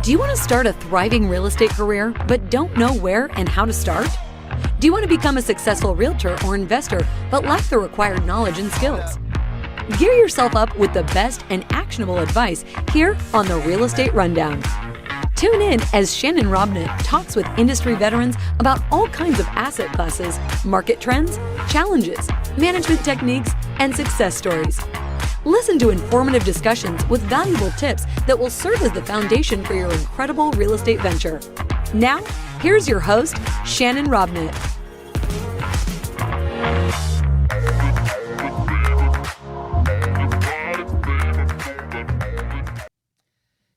Do you want to start a thriving real estate career but don't know where and how to start? Do you want to become a successful realtor or investor but lack the required knowledge and skills? Gear yourself up with the best and actionable advice here on the Real Estate Rundown. Tune in as Shannon Robnett talks with industry veterans about all kinds of asset classes, market trends, challenges, management techniques, and success stories. Listen to informative discussions with valuable tips that will serve as the foundation for your incredible real estate venture. Now, here's your host, Shannon Robnett.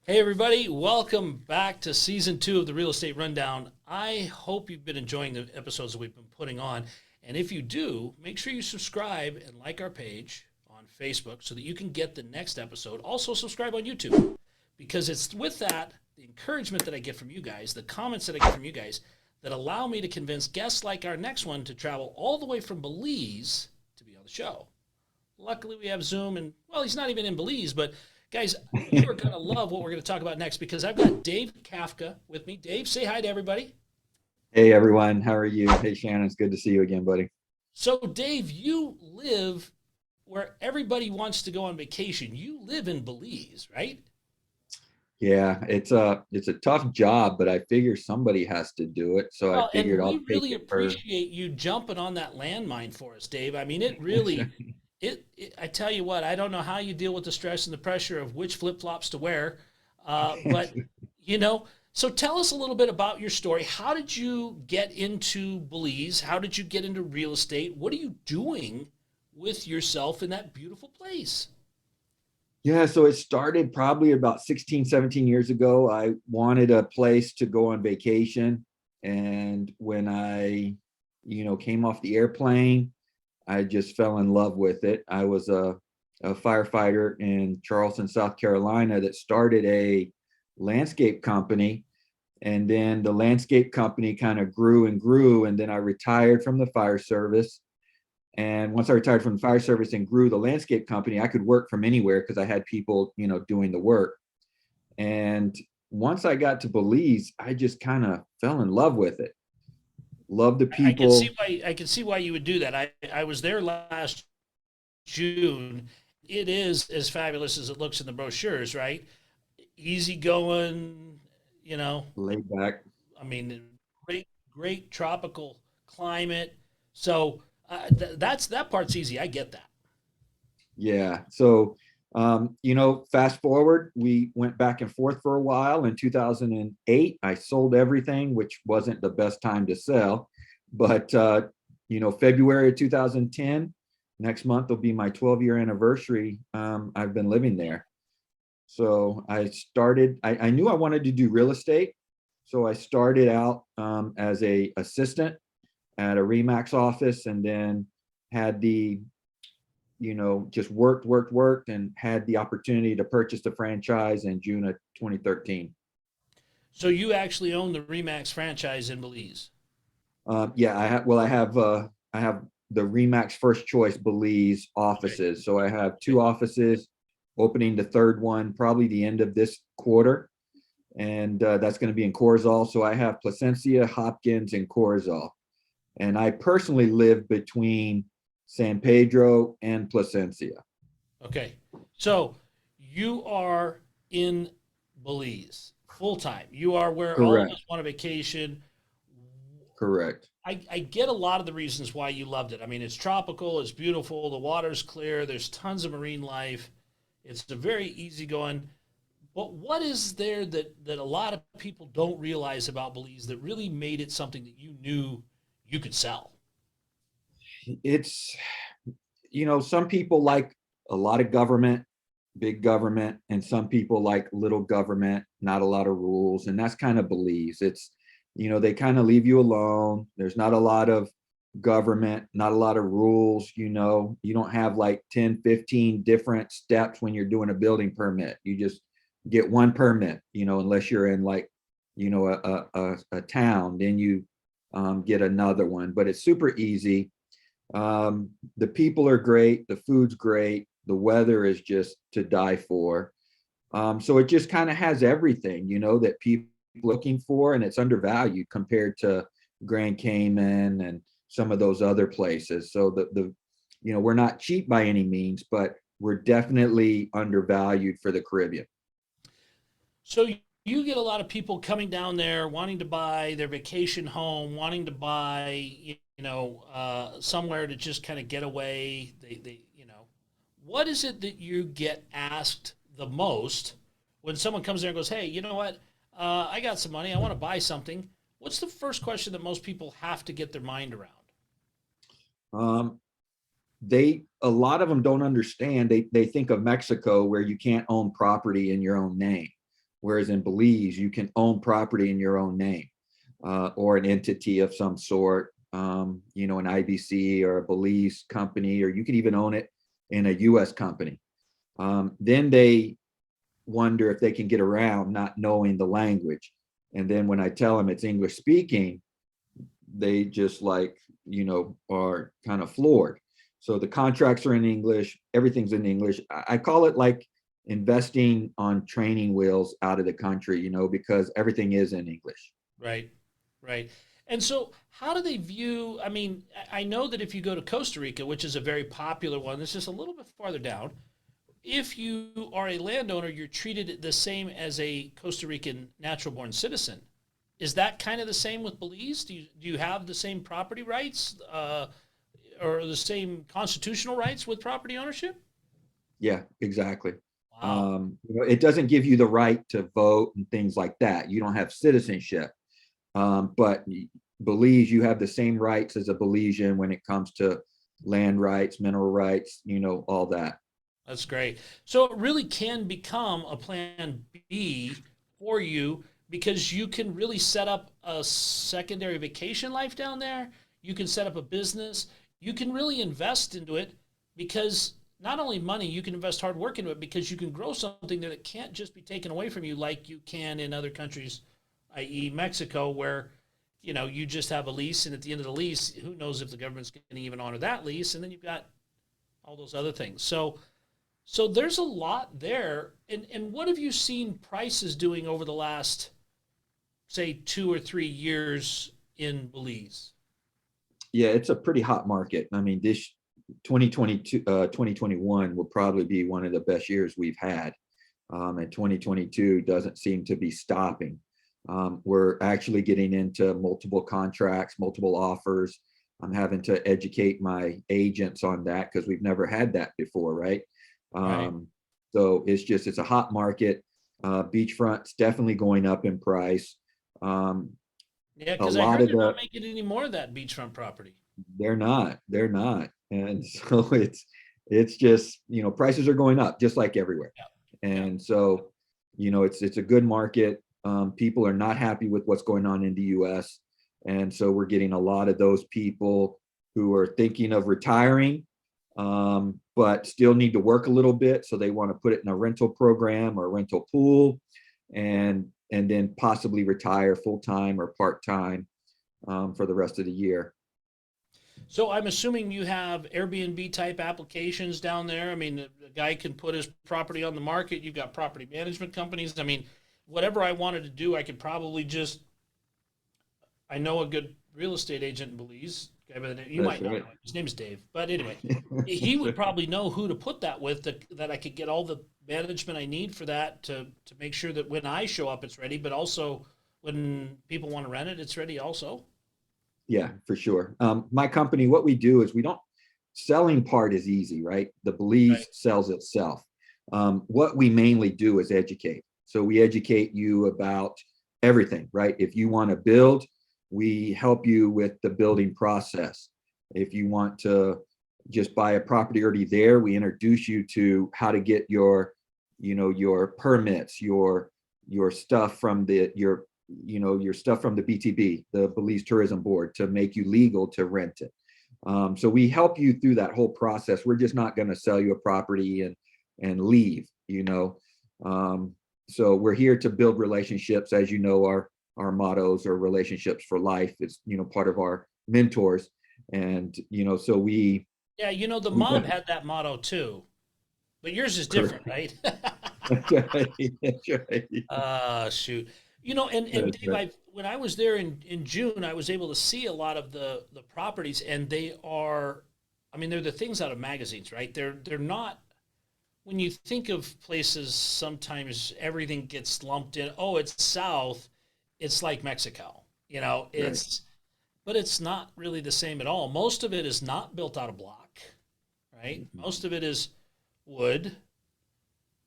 Hey everybody, welcome back to Season 2 of the Real Estate Rundown. I hope you've been enjoying the episodes that we've been putting on. And if you do, make sure you subscribe and like our page on Facebook so that you can get the next episode. Also subscribe on YouTube, because it's with that, the encouragement that I get from you guys, the comments that I get from you guys, that allow me to convince guests like our next one to travel all the way from Belize to be on the show. Luckily we have Zoom, and well, he's not even in Belize, but guys, you are going to love what we're going to talk about next, because I've got Dave Kafka with me. Dave, say hi to everybody. Hey, everyone. How are you? Hey, Shannon. It's good to see you again, buddy. So, Dave, you live where everybody wants to go on vacation. You live in Belize, right? Yeah, it's a tough job, but I figure somebody has to do it. So I figured I'll we take really it for. appreciate you jumping on that landmine for us, Dave. I mean, it really, I tell you what, I don't know how you deal with the stress and the pressure of which flip-flops to wear, but, so tell us a little bit about your story. How did you get into Belize? How did you get into real estate? What are you doing with yourself in that beautiful place? Yeah, so it started probably about 16, 17 years ago. I wanted a place to go on vacation. And when I, came off the airplane, I just fell in love with it. I was a firefighter in Charleston, South Carolina, that started a landscape company. And then the landscape company kind of grew and grew. And then I retired from the fire service. And once I retired from the fire service and grew the landscape company, I could work from anywhere because I had people, doing the work. And once I got to Belize, I just kind of fell in love with it. Love the people. I can see why you would do that. I was there last June. It is as fabulous as it looks in the brochures, right? Easy going, Laid back. I mean, great tropical climate. So that part's easy. I get that. Yeah. So, fast forward, we went back and forth for a while. In 2008, I sold everything, which wasn't the best time to sell. But, February of 2010, next month will be my 12-year anniversary. I've been living there. So I knew I wanted to do real estate. So I started out as a assistant at a RE/MAX office, and then had just worked and had the opportunity to purchase the franchise in June of 2013. So you actually own the RE/MAX franchise in Belize? Yeah, I have the RE/MAX First Choice Belize offices. Okay. So I have two offices, opening the third one probably the end of this quarter. And that's going to be in Corozal. So I have Placencia, Hopkins, and Corozal. And I personally live between San Pedro and Placencia. Okay. So you are in Belize full time. You are where Correct. All of us want a vacation. Correct. I get a lot of the reasons why you loved it. I mean, it's tropical, it's beautiful, the water's clear, there's tons of marine life. It's a very easygoing. But what is there that a lot of people don't realize about Belize that really made it something that you knew you could sell? It's, some people like a lot of government, big government, and some people like little government, not a lot of rules. And that's kind of Belize. It's, they kind of leave you alone. There's not a lot of government, not a lot of rules. You don't have like 10, 15 different steps when you're doing a building permit. You just get one permit, unless you're in like, a town, then you get another one. But it's super easy. The people are great. The food's great. The weather is just to die for. So it just kind of has everything, that people looking for, and it's undervalued compared to Grand Cayman and some of those other places. So we're not cheap by any means, but we're definitely undervalued for the Caribbean. So you get a lot of people coming down there wanting to buy their vacation home, wanting to buy, somewhere to just kind of get away. What is it that you get asked the most when someone comes there and goes, "Hey, you know what? I got some money. I want to buy something." What's the first question that most people have to get their mind around? Um, a lot of them don't understand. They think of Mexico where you can't own property in your own name, whereas in Belize you can own property in your own name, or an entity of some sort, an IBC or a Belize company, or you could even own it in a U.S. company. Then they wonder if they can get around not knowing the language. And then when I tell them it's English speaking, they just are kind of floored. So the contracts are in English, everything's in English. I call it like investing on training wheels out of the country, because everything is in English. Right, right. And so, how do they view? I mean, I know that if you go to Costa Rica, which is a very popular one, it's just a little bit farther down. If you are a landowner, you're treated the same as a Costa Rican natural born citizen. Is that kind of the same with Belize? Do you have the same property rights or the same constitutional rights with property ownership? Yeah, exactly. Wow, It doesn't give you the right to vote and things like that. You don't have citizenship. But Belize, you have the same rights as a Belizean when it comes to land rights, mineral rights, all that. that's great. So it really can become a plan B for you because you can really set up a secondary vacation life down there. You can set up a business. You can really invest into it because not only money, you can invest hard work into it because you can grow something that it can't just be taken away from you like you can in other countries, i.e., Mexico, where you just have a lease, and at the end of the lease, who knows if the government's going to even honor that lease, and then you've got all those other things. So there's a lot there. And what have you seen prices doing over the last, say, 2 or 3 years in Belize? Yeah, it's a pretty hot market. I mean, this 2022, 2021 will probably be one of the best years we've had. And 2022 doesn't seem to be stopping. We're actually getting into multiple contracts, multiple offers. I'm having to educate my agents on that because we've never had that before, right? Right. Um, so it's a hot market. Beachfront's definitely going up in price. Um, Yeah, a because I lot heard of they're not the making any more of that beachfront property. they're not, and so it's just prices are going up just like everywhere, Yeah. Yeah. and so it's a good market. People are not happy with what's going on in the U.S., and so we're getting a lot of those people who are thinking of retiring, but still need to work a little bit, so they want to put it in a rental program or a rental pool, and then possibly retire full time or part time, for the rest of the year. So I'm assuming you have Airbnb type applications down there. I mean, the guy can put his property on the market. You've got property management companies. I mean, whatever I wanted to do, I could probably just. I know a good real estate agent in Belize. Guy by the name, you That's might not right. know him. His name's Dave. But anyway, he That's would right. probably know who to put that with that I could get all the management I need for that to make sure that when I show up, it's ready, but also when people want to rent it, it's ready also. Yeah, for sure. My company, what we do is we don't, selling part is easy, right? The Right. Belize sells itself. What we mainly do is educate. So we educate you about everything, right? If you want to build, we help you with the building process. If you want to just buy a property already there, we introduce you to how to get your permits, your stuff from your stuff from the BTB, the Belize Tourism Board, to make you legal to rent it. So we help you through that whole process. We're just not going to sell you a property and leave. So we're here to build relationships. As you know, our mottos are relationships for life. It's part of our mentors, and so Yeah, the we mob had that motto too, but yours is different, right? That's right. That's right. Shoot. You know, and That's Dave, right. when I was there in June, I was able to see a lot of the properties, and they are, I mean, they're the things out of magazines, right? They're not. When you think of places, sometimes everything gets lumped in. Oh, it's south. It's like Mexico. You know, Right. but it's not really the same at all. Most of it is not built out of block, right? Mhm. Most of it is wood,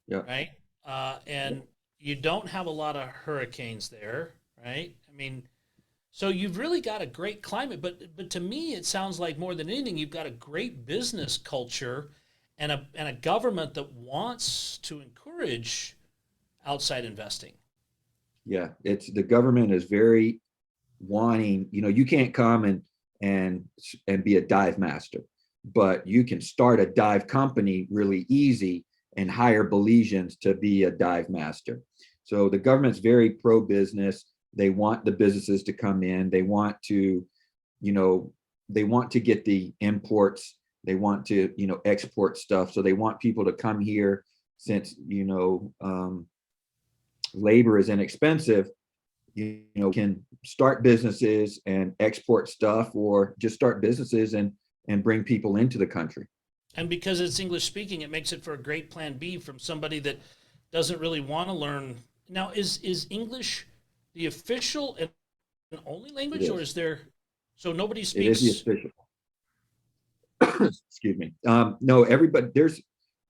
Yeah. right? Yeah. And you don't have a lot of hurricanes there, right? I mean, so you've really got a great climate, but to me, it sounds like more than anything, you've got a great business culture and a government that wants to encourage outside investing. Yeah. It's the government is very wanting, you can't come and be a dive master, but you can start a dive company really easy and hire Belizeans to be a dive master. So the government's very pro business. They want the businesses to come in. You know, they want to get the imports. They want to, export stuff. So they want people to come here since, labor is inexpensive, can start businesses and export stuff, or just start businesses and bring people into the country. And because it's English speaking, it makes it for a great plan B from somebody that doesn't really want to learn. Now, is English the official and only It language, or is. is there, so nobody It is the speaks? official. Excuse me. No, everybody,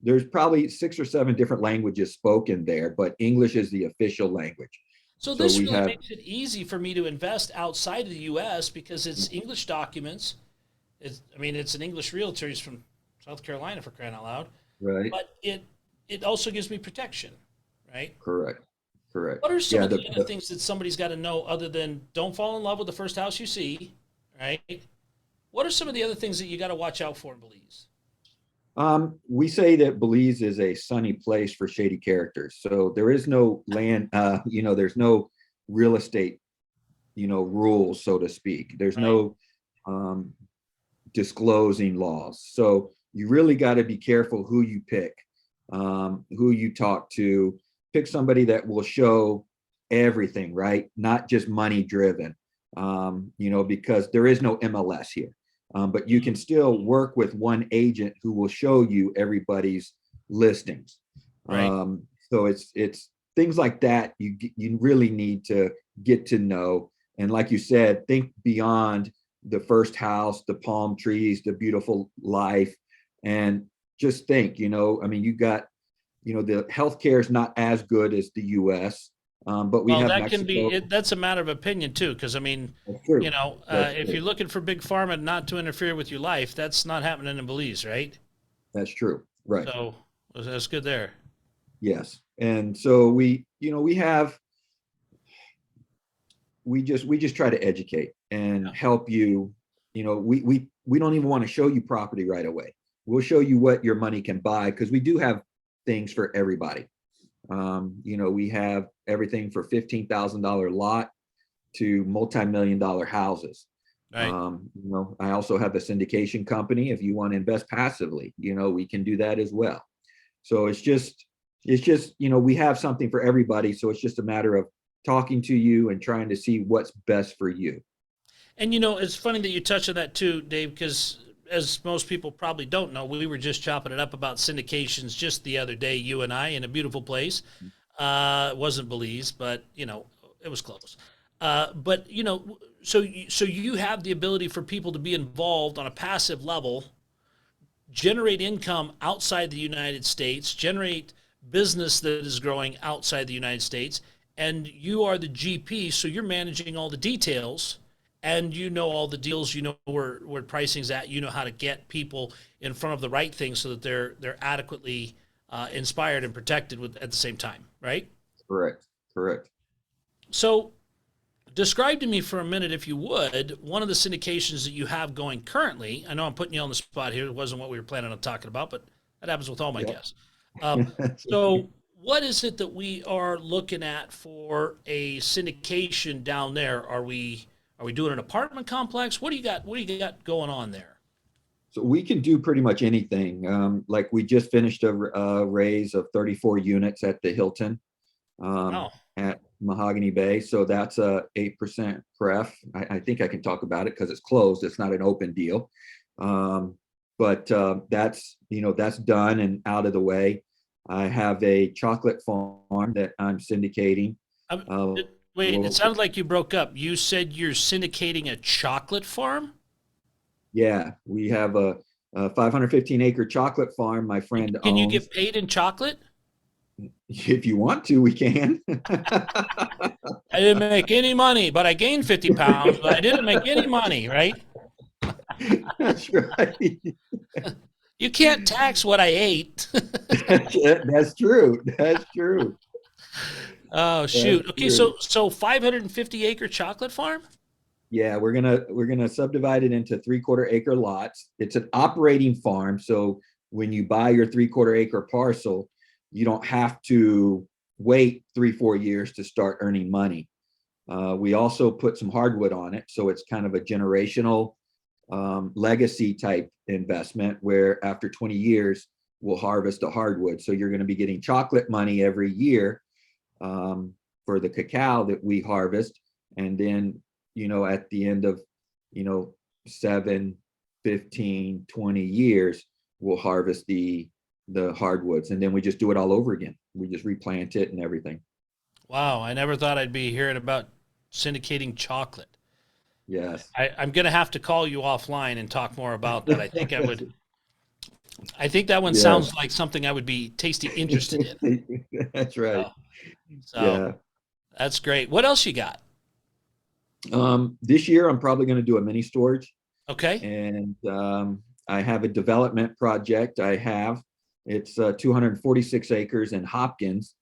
there's probably 6 or 7 different languages spoken there, but English is the official language. So So this we really have, makes it easy for me to invest outside of the U.S. because it's English documents. I mean, it's an English realtor. He's from South Carolina, for crying out loud. right? But it also gives me protection, right? Correct. Correct. What are some Yeah. of the other things that somebody's got to know other than don't fall in love with the first house you see, right? What are some of the other things that you got to watch out for in Belize? We say that Belize is a sunny place for shady characters. So there is no land, there's no real estate, rules, so to speak. There's Right. no um, disclosing laws. So you really got to be careful who you pick, who you talk to. Pick somebody that will show everything, right? Not just money driven, because there is no MLS here. But you can still work with one agent who will show you everybody's listings. Right. So it's things like that you really need to get to know. And like you said, think beyond the first house, the palm trees, the beautiful life, and just think, I mean, you got, the healthcare is not as good as the U.S., but we Well, have that can be Mexico. it. That's a matter of opinion too, because I mean, That's true. That's if true. you're looking for big pharma not to interfere with your life, that's not happening in Belize, right? That's true. Right. So that's good there. Yes. And so we just try to educate Yeah. and help you. We don't even want to show you property right away. We'll show you what your money can buy, because we do have things for everybody. We have everything for $15,000 lot to multi-million dollar houses. Right. I also have a syndication company. If you want to invest passively, we can do that as well. So it's just, we have something for everybody. So it's just a matter of talking to you and trying to see what's best for you. And it's funny that you touch on that too, Dave, because as most people probably don't know, we were just chopping it up about syndications just the other day, you and I, in a beautiful place. It wasn't Belize, but it was close. But so you have the ability for people to be involved on a passive level, generate income outside the United States, generate business that is growing outside the United States, and you are the GP, so you're managing all the details, and you know all the deals, you know where pricing's at, you know how to get people in front of the right things so that they're adequately inspired and protected at the same time, right? Correct. Correct. So describe to me for a minute, if you would, one of the syndications that you have going currently. I know I'm putting you on the spot here. It wasn't what we were planning on talking about, but that happens with all my Yeah. guests. So, what is it that we are looking at for a syndication down there? Are we doing an apartment complex? What do you got? What do you got going on there? So we can do pretty much anything. Like we just finished a raise of 34 units at the Hilton Oh, at Mahogany Bay. So that's a 8% pref. I think I can talk about it because it's closed. It's not an open deal. But that's, that's done and out of the way. I have a chocolate farm that I'm syndicating. Um, Uh, wait, it well, sounded like you broke up. You said you're syndicating a chocolate farm? yeah, we have a 515-acre chocolate farm my friend Can you owns. get paid in chocolate? If you want to, we can. I didn't make any money, but I gained 50 pounds, but I didn't make any money, right? That's right. You can't tax what I ate. That's true. That's true. Oh, That's shoot. Okay, true. so 550-acre chocolate farm? Yeah, we're gonna subdivide it into 3/4 acre lots. It's an operating farm, so when you buy your 3/4 acre parcel, you don't have to wait 3, 4 years to start earning money. We also put some hardwood on it, so it's kind of a generational legacy type investment where after 20 years we'll harvest a hardwood. So you're going to be getting chocolate money every year for the cacao that we harvest, and then at the end of 7, 15, 20 years we'll harvest the hardwoods, and then we just do it all over again. We just replant it and everything. Wow, I never thought I'd be hearing about syndicating chocolate. Yes. I'm going to have to call you offline and talk more about that. I think that one Yeah. sounds like something I would be tasty interested in. That's right. So, so Yeah. that's great. What else you got? This year I'm probably going to do a mini storage, Okay. and I have a development project. It's 246 acres in Hopkins,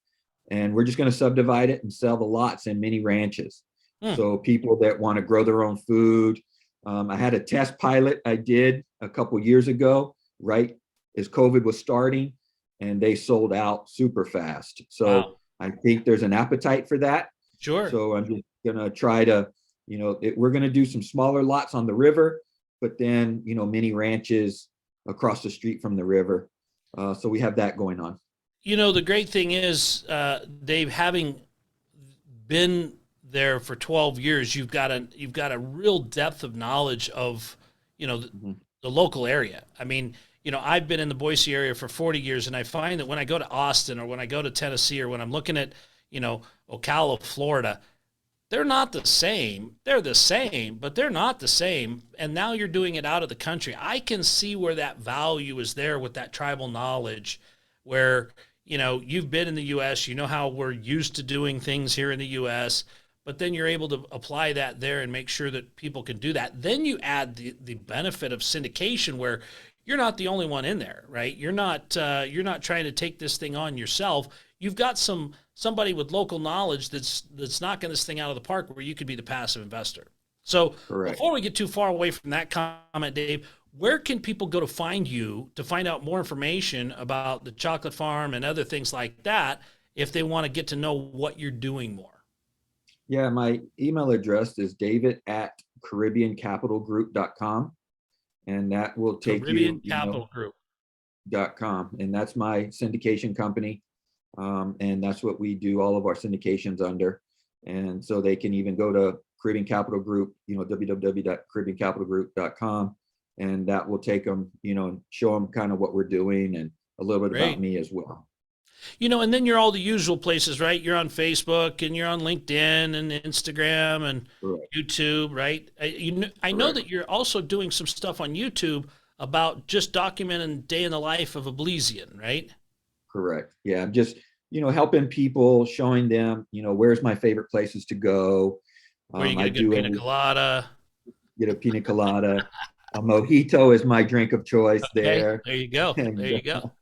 and we're just going to subdivide it and sell the lots in mini ranches. Hmm. So people that want to grow their own food. I had a test pilot I did a couple years ago, right as COVID was starting, and they sold out super fast. So Wow. I think there's an appetite for that. Sure. So I'm just gonna try to, we're gonna do some smaller lots on the river, but then, mini ranches across the street from the river. So we have that going on. The great thing is, Dave, having been there for 12 years, you've got a real depth of knowledge of, Mhm. the local area. I mean, I've been in the Boise area for 40 years, and I find that when I go to Austin or when I go to Tennessee or when I'm looking at, Ocala, Florida, they're not the same. They're the same, but they're not the same. And now you're doing it out of the country. I can see where that value is there with that tribal knowledge, where, you've been in the U.S., you know how we're used to doing things here in the U.S., but then you're able to apply that there and make sure that people can do that. Then you add the benefit of syndication, where you're not the only one in there, right? You're not trying to take this thing on yourself. You've got somebody with local knowledge that's knocking this thing out of the park, where you could be the passive investor. So Correct. before we get too far away from that comment, Dave, where can people go to find you to find out more information about the chocolate farm and other things like that if they want to get to know what you're doing more? Yeah, my email address is david@caribbeancapitalgroup.com, and that will take Caribbean you, Capital Group. .com, and that's my syndication company. And that's what we do all of our syndications under. And so they can even go to Caribbean Capital Group, www.caribbeancapitalgroup.com, and that will take them, and show them kind of what we're doing and a little bit about Great. me as well. And then you're all the usual places, right? You're on Facebook and you're on LinkedIn and Instagram and Correct. YouTube, right? I know Correct. that you're also doing some stuff on YouTube about just documenting day in the life of a Belizean, right? Correct. Yeah, I'm just, helping people, showing them, where's my favorite places to go. Where you get I a good do pina colada. get a pina colada. A mojito is my drink of choice Okay, there. there you go. And There you go.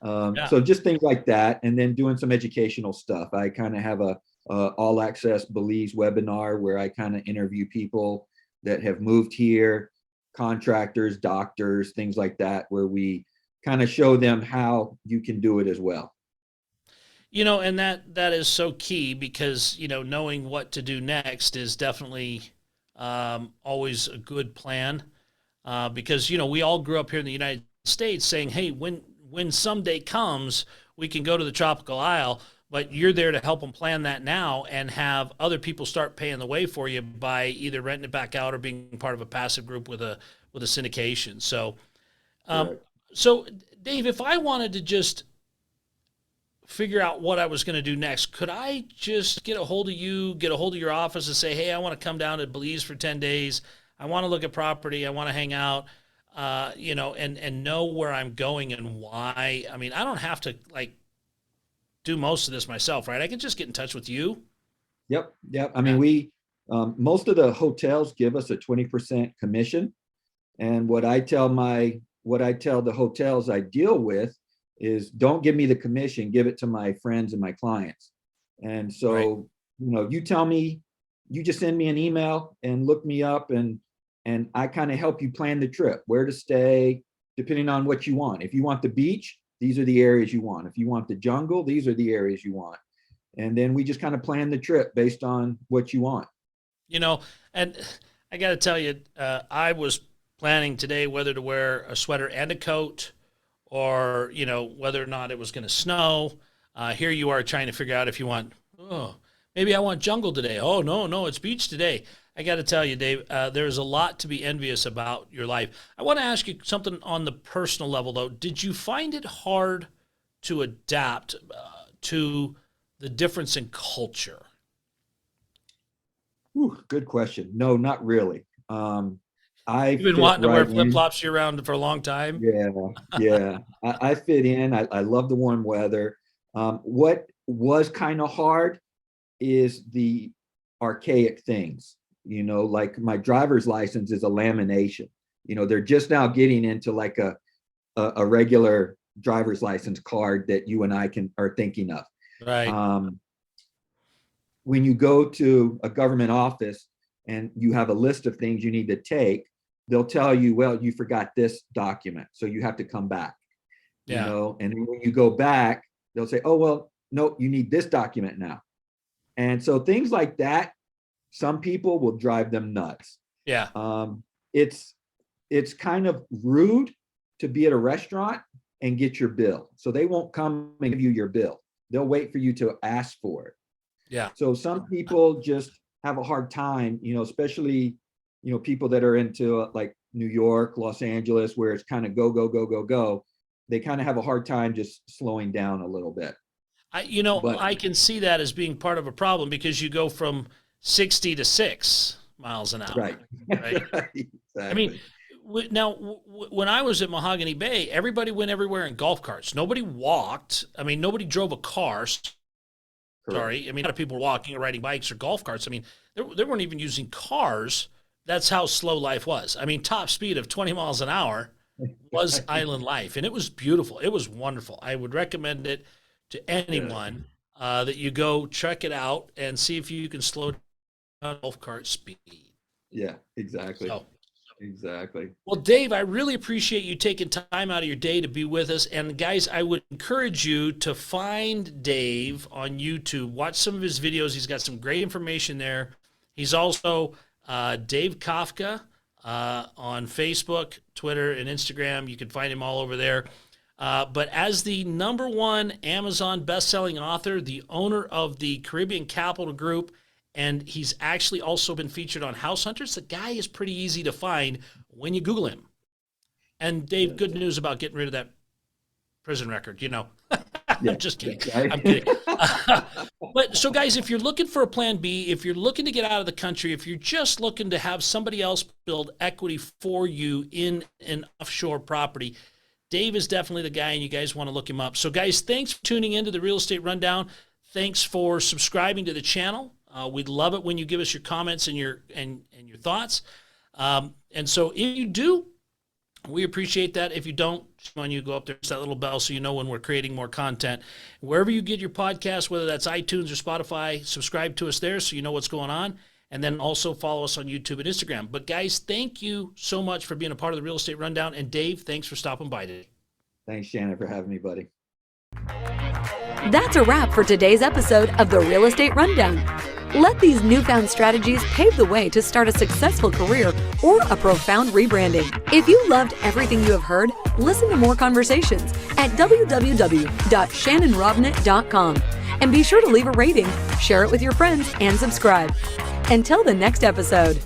Yeah, so just things like that, and then doing some educational stuff. I kind of have a all access Belize webinar where I kind of interview people that have moved here, contractors, doctors, things like that, where we kind of show them how you can do it as well. and that is so key because knowing what to do next is definitely always a good plan. because, we all grew up here in the United States saying, hey, when someday comes, we can go to the tropical isle, but you're there to help them plan that now and have other people start paying the way for you by either renting it back out or being part of a passive group with a syndication. So, Right. so Dave, if I wanted to just figure out what I was going to do next, could I just get a hold of you, get a hold of your office and say, hey, I want to come down to Belize for 10 days. I want to look at property. I want to hang out, and know where I'm going and why. I mean, I don't have to do most of this myself, right? I can just get in touch with you. Yep. Yep. I mean, most of the hotels give us a 20% commission. And what I tell the hotels I deal with is, don't give me the commission, give it to my friends and my clients. And so, Right. you tell me, you just send me an email and look me up, and I kind of help you plan the trip, where to stay, depending on what you want. If you want the beach, these are the areas you want. If you want the jungle, these are the areas you want. And then we just kind of plan the trip based on what you want. And I got to tell you, I was planning today whether to wear a sweater and a coat, or whether or not it was going to snow. Here you are trying to figure out if you want, maybe I want jungle today. Oh, no, it's beach today. I got to tell you, Dave, there's a lot to be envious about your life. I want to ask you something on the personal level, though. Did you find it hard to adapt to the difference in culture? Whew, good question. No, not really. You've been wanting to wear flip-flops year round for a long time. Yeah. I fit in. I love the warm weather. What was kind of hard is the archaic things, like my driver's license is a lamination. They're just now getting into like a regular driver's license card that you and I are thinking of. Right. When you go to a government office and you have a list of things you need to take, they'll tell you, well, you forgot this document, so you have to come back. Yeah. And then when you go back, they'll say, oh, well, no, you need this document now. And so things like that, some people will drive them nuts. Yeah. It's kind of rude to be at a restaurant and get your bill. So they won't come and give you your bill. They'll wait for you to ask for it. Yeah. So some people just have a hard time, especially, people that are into like New York, Los Angeles, where it's kind of go, go, go, go, go. They kind of have a hard time just slowing down a little bit. I can see that as being part of a problem, because you go from 60 to 6 miles an hour. Right. Right. Exactly. I mean, now, when I was at Mahogany Bay, everybody went everywhere in golf carts. Nobody walked. I mean, nobody drove a car. Sorry. I mean, a lot of people were walking or riding bikes or golf carts. I mean, they weren't even using cars. That's how slow life was. I mean, top speed of 20 miles an hour was island life, and it was beautiful. It was wonderful. I would recommend it to anyone that you go check it out and see if you can slow down golf cart speed. Yeah, exactly. So, Exactly. well, Dave, I really appreciate you taking time out of your day to be with us. And guys, I would encourage you to find Dave on YouTube. Watch some of his videos. He's got some great information there. He's also Dave Kafka on Facebook, Twitter, and Instagram. You can find him all over there. But as the #1 Amazon best-selling author, the owner of the Caribbean Capital Group, and he's actually also been featured on House Hunters. The guy is pretty easy to find when you Google him. And Dave, good news about getting rid of that prison record, I'm just kidding. Right. I'm kidding. But so guys, if you're looking for a plan B, if you're looking to get out of the country, if you're just looking to have somebody else build equity for you in an offshore property, Dave is definitely the guy, and you guys want to look him up. So guys, thanks for tuning into the Real Estate Rundown. Thanks for subscribing to the channel. We'd love it when you give us your comments and your thoughts. And so if you do, we appreciate that. If you don't, when you go up there, it's that little bell so you know when we're creating more content. Wherever you get your podcast, whether that's iTunes or Spotify, subscribe to us there so you know what's going on. And then also follow us on YouTube and Instagram. But guys, thank you so much for being a part of the Real Estate Rundown. And Dave, thanks for stopping by today. Thanks, Shannon, for having me, buddy. That's a wrap for today's episode of the Real Estate Rundown. Let these newfound strategies pave the way to start a successful career or a profound rebranding. If you loved everything you have heard, listen to more conversations at www.shannonrobnett.com. And be sure to leave a rating, share it with your friends, and subscribe. Until the next episode.